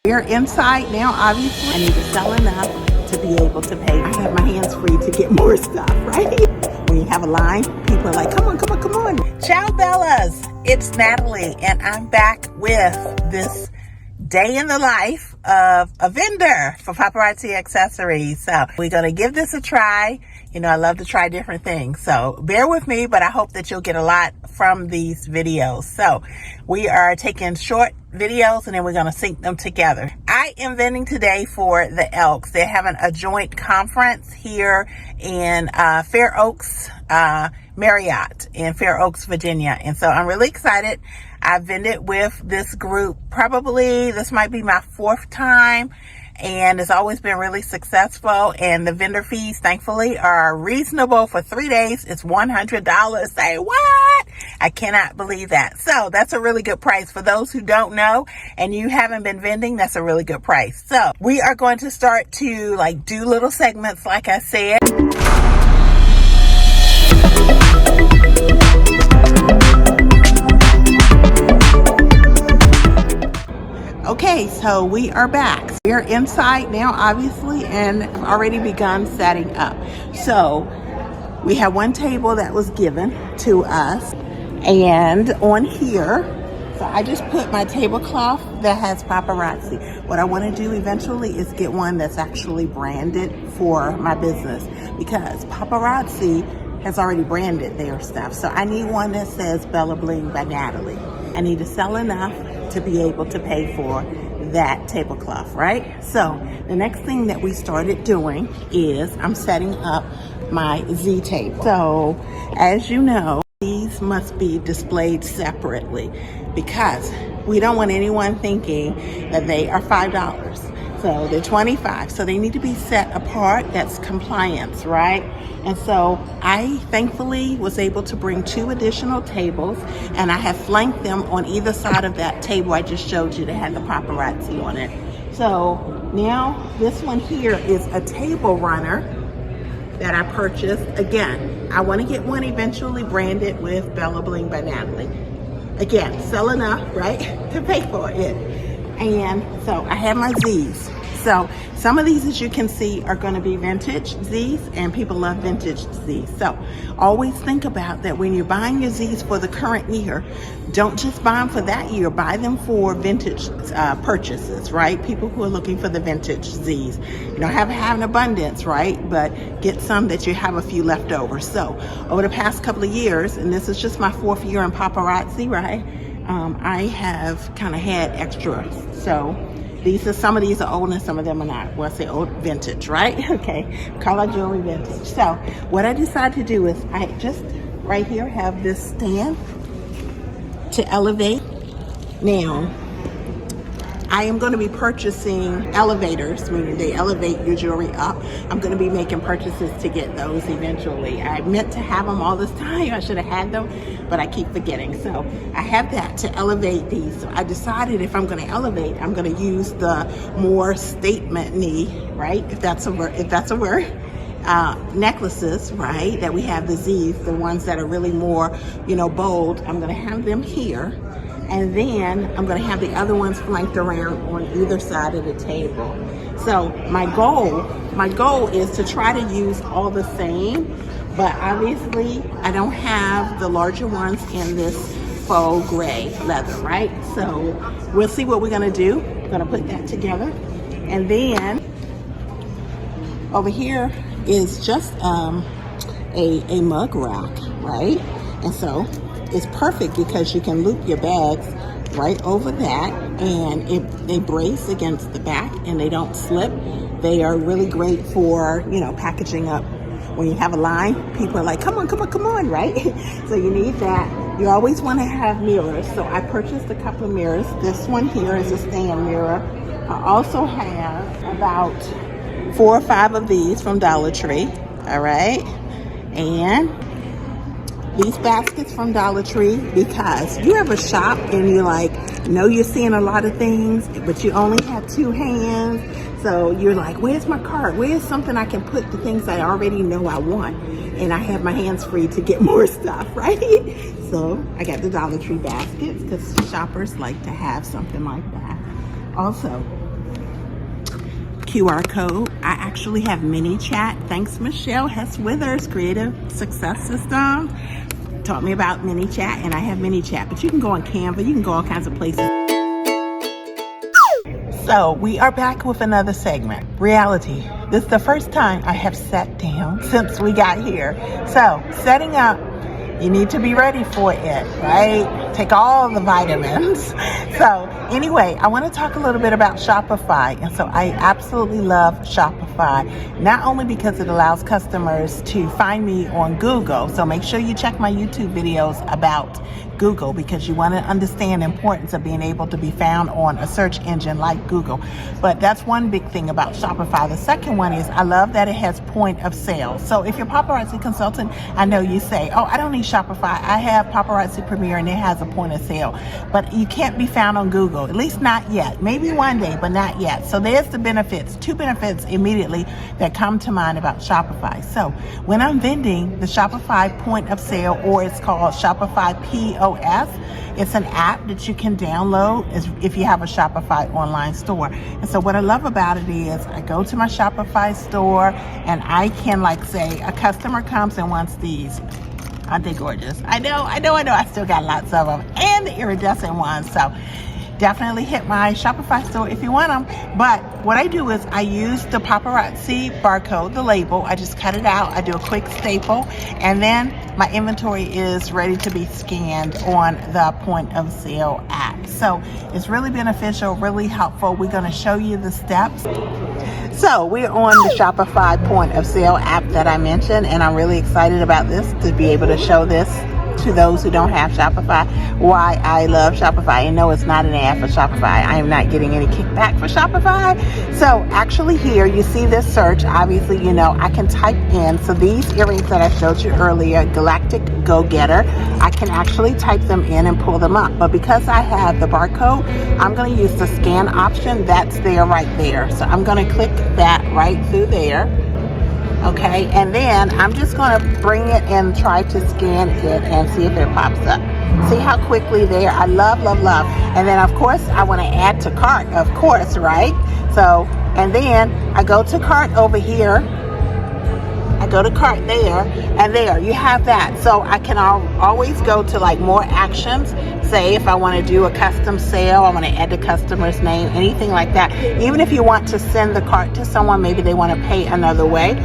We're inside now, obviously. I need to sell enough to be able to pay. I have my hands free to get more stuff, right? When you have a line, people are like, come on, come on, come on. Ciao, Bellas. It's Natalie, and I'm back with this day in the life of a vendor for Paparazzi accessories. So we're going to give this a try. You know, I love to try different things. So bear with me, but I hope that you'll get a lot from these videos. So we are taking short videos and then we're going to sync them together. I am vending today for the Elks. They're having a joint conference here in Fair Oaks, Marriott in Fair Oaks, Virginia. And so I'm really excited. I've vended with this group. Probably this might be my 4th time. And it's always been really successful. And the vendor fees, thankfully, are reasonable. For 3 days, it's $100. Say what? I cannot believe that. So that's a really good price. For those who don't know and you haven't been vending, that's a really good price. So we are going to start to do little segments, like I said. Okay, so we are back. We're inside now, obviously, and I've already begun setting up. So we have one table that was given to us, and on here, so I just put my tablecloth that has Paparazzi. What I want to do eventually is get one that's actually branded for my business, because Paparazzi has already branded their stuff. So I need one that says Bling by Natalie. I need to sell enough to be able to pay for that tablecloth, right? So the next thing that we started doing is I'm setting up my Z table. So as you know, these must be displayed separately because we don't want anyone thinking that they are $5. So they're $25. So they need to be set apart. That's compliance, right? And so I thankfully was able to bring 2 additional tables, and I have flanked them on either side of that table I just showed you that had the Paparazzi on it. So now this one here is a table runner that I purchased. Again, I want to get one eventually branded with Bling by Natalie. Again, sell enough, right, to pay for it. And so I have my Z's. So some of these, as you can see, are going to be vintage Z's, and people love vintage Z's. So always think about that when you're buying your Z's for the current year. Don't just buy them for that year. Buy them for vintage purchases, right? People who are looking for the vintage Z's. You don't have an abundance, right? But get some that you have a few left over. So over the past couple of years, and this is just my 4th year in Paparazzi, right? I have kind of had extras. So some of these are old and some of them are not. Well, I say old vintage, right? Okay, call our jewelry vintage. So what I decided to do is I just right here have this stand to elevate. Now, I am going to be purchasing elevators, meaning they elevate your jewelry up. I'm going to be making purchases to get those eventually. I meant to have them all this time. I should have had them, but I keep forgetting. So I have that to elevate these. So I decided if I'm going to elevate, I'm going to use the more statement-y, right? If that's a word. Necklaces, right? That we have the Z's, the ones that are really more, bold. I'm going to have them here. And then I'm going to have the other ones flanked around on either side of the table. So my goal is to try to use all the same, but obviously I don't have the larger ones in this faux gray leather, right? So we'll see what we're going to do. We're going to put that together. And then over here is just a mug rack, right? And so it's perfect because you can loop your bags right over that, and they brace against the back and they don't slip. They are really great for, packaging up. When you have a line, people are like, come on, come on, come on, right? So you need that. You always want to have mirrors. So I purchased a couple of mirrors. This one here is a stand mirror. I also have about 4 or 5 of these from Dollar Tree, all right? And these baskets from Dollar Tree, because you ever shop and you're seeing a lot of things, but you only have 2 hands. So you're like, where's my cart? Where's something I can put the things I already know I want? And I have my hands free to get more stuff, right? So I got the Dollar Tree baskets because shoppers like to have something like that. Also, QR code. I actually have mini chat. Thanks, Michelle Hess Withers, Creative Success Systems, taught me about mini chat, and I have mini chat. But you can go on Canva. You can go all kinds of places. So we are back with another segment, reality. This is the first time I have sat down since we got here. So setting up, you need to be ready for it, right? Take all the vitamins. So anyway, I want to talk a little bit about Shopify. And so I absolutely love Shopify, not only because it allows customers to find me on Google. So make sure you check my YouTube videos about Google, because you want to understand the importance of being able to be found on a search engine like Google. But that's one big thing about Shopify. The second one is I love that it has point of sale. So if you're a paparazzi consultant, I know you say, oh, I don't need Shopify. I have Paparazzi Premier and it has a point of sale. But you can't be found on Google, at least not yet. Maybe one day, but not yet. So there's the benefits, two benefits immediately that come to mind about Shopify. So when I'm vending the Shopify point of sale, or it's called Shopify POS, it's an app that you can download if you have a Shopify online store. And so what I love about it is I go to my Shopify store and I can, like, say a customer comes and wants these. Aren't they gorgeous? I know. I still got lots of them, and the iridescent ones. So definitely hit my Shopify store if you want them. But what I do is I use the Paparazzi barcode, the label. I just cut it out. I do a quick staple, and then my inventory is ready to be scanned on the point of sale app. So it's really beneficial, really helpful. We're going to show you the steps. So we're on the Shopify point of sale app that I mentioned, and I'm really excited about this, to be able to show this to those who don't have Shopify, why I love Shopify. And no, it's not an ad for Shopify. I am not getting any kickback for Shopify. So actually here, you see this search. Obviously, you know, I can type in. So these earrings that I showed you earlier, Galactic Go-Getter, I can actually type them in and pull them up. But because I have the barcode, I'm going to use the scan option. That's there right there. So I'm going to click that right through there. Okay, and then I'm just going to bring it and try to scan it and see if it pops up. See how quickly there. I love. And then, of course, I want to add to cart, of course, right? So, and then I go to cart over here. I go to cart there, and there you have that. So I can always go to like more actions. Say if I want to do a custom sale, I want to add the customer's name, anything like that. Even if you want to send the cart to someone, maybe they want to pay another way.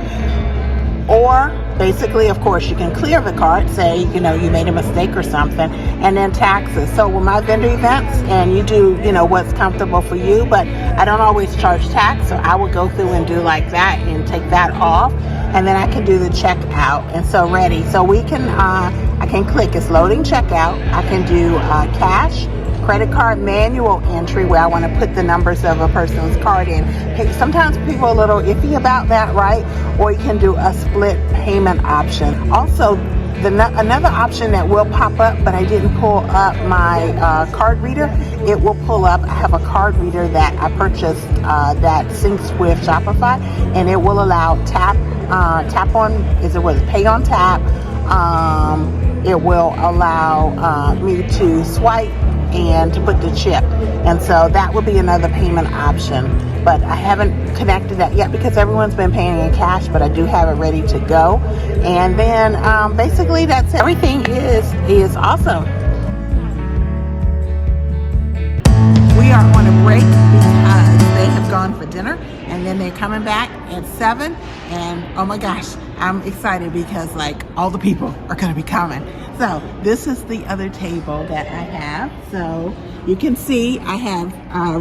Or basically, of course, you can clear the cart, say, you know, you made a mistake or something, and then taxes. So with my vendor events, and you do, you know, what's comfortable for you, but I don't always charge tax, so I would go through and do like that and take that off, and then I can do the checkout. And so ready. So we can, I can click, it's loading checkout. I can do cash, credit card manual entry, where I want to put the numbers of a person's card in. Hey, sometimes people are a little iffy about that, right? Or you can do a split payment option. Also, another option that will pop up, but I didn't pull up my card reader. It will pull up. I have a card reader that I purchased that syncs with Shopify, and it will allow tap on, pay on tap. It will allow me to swipe and to put the chip, and so that would be another payment option, but I haven't connected that yet because everyone's been paying in cash, but I do have it ready to go. And then basically that's it. Everything is awesome. We are on a break because they have gone for dinner, and then they're coming back at 7, and oh my gosh, I'm excited because like all the people are going to be coming. So this is the other table that I have. So you can see I have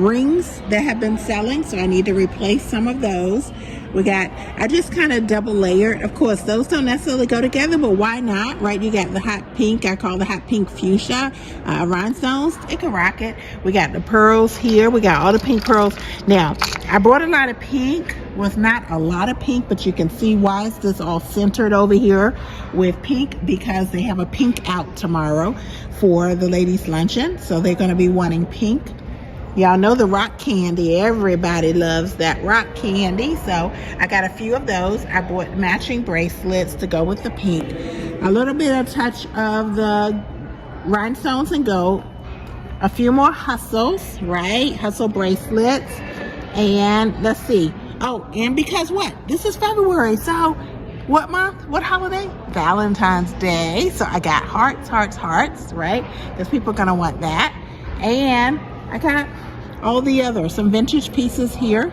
rings that have been selling, so I need to replace some of those. I just kind of double layered. Of course, those don't necessarily go together, but why not, right? You got the hot pink, I call the hot pink fuchsia rhinestones. It can rock it. We got the pearls here. We got all the pink pearls. Now, I brought a lot of pink. Was not a lot of pink, but you can see why is this all centered over here with pink, because they have a pink out tomorrow for the ladies' luncheon. So they're going to be wanting pink. Y'all know the rock candy. Everybody loves that rock candy. So I got a few of those. I bought matching bracelets to go with the pink. A little bit of touch of the rhinestones and gold. A few more hustles, right? Hustle bracelets. And let's see. Oh, and because what? This is February, so what month? What holiday? Valentine's Day. So I got hearts, hearts, hearts, right? Because people are going to want that. And I got all the other, some vintage pieces here,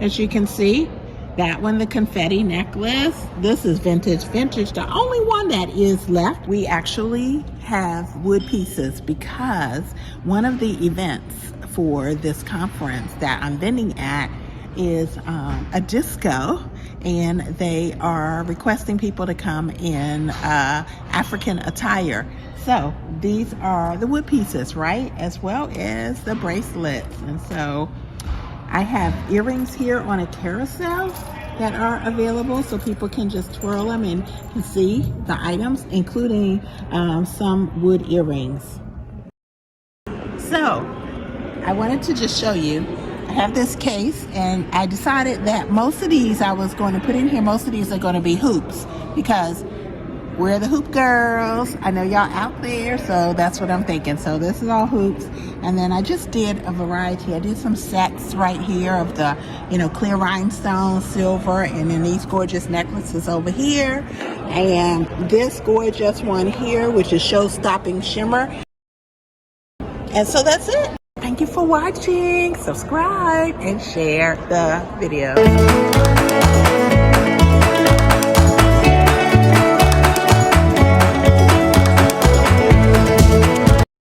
as you can see. That one, the confetti necklace. This is vintage, vintage. The only one that is left. We actually have wood pieces because one of the events for this conference that I'm vending at is a disco, and they are requesting people to come in African attire. So these are the wood pieces, right? As well as the bracelets. And so I have earrings here on a carousel that are available, so people can just twirl them and can see the items, including some wood earrings. So I wanted to just show you, I have this case, and I decided that most of these I was going to put in here, most of these are going to be hoops, because we're the hoop girls. I know y'all out there, so that's what I'm thinking. So this is all hoops. And then I just did a variety. I did some sets right here of the, clear rhinestone, silver, and then these gorgeous necklaces over here. And this gorgeous one here, which is show-stopping shimmer. And so that's it. Thank you for watching. Subscribe and share the video.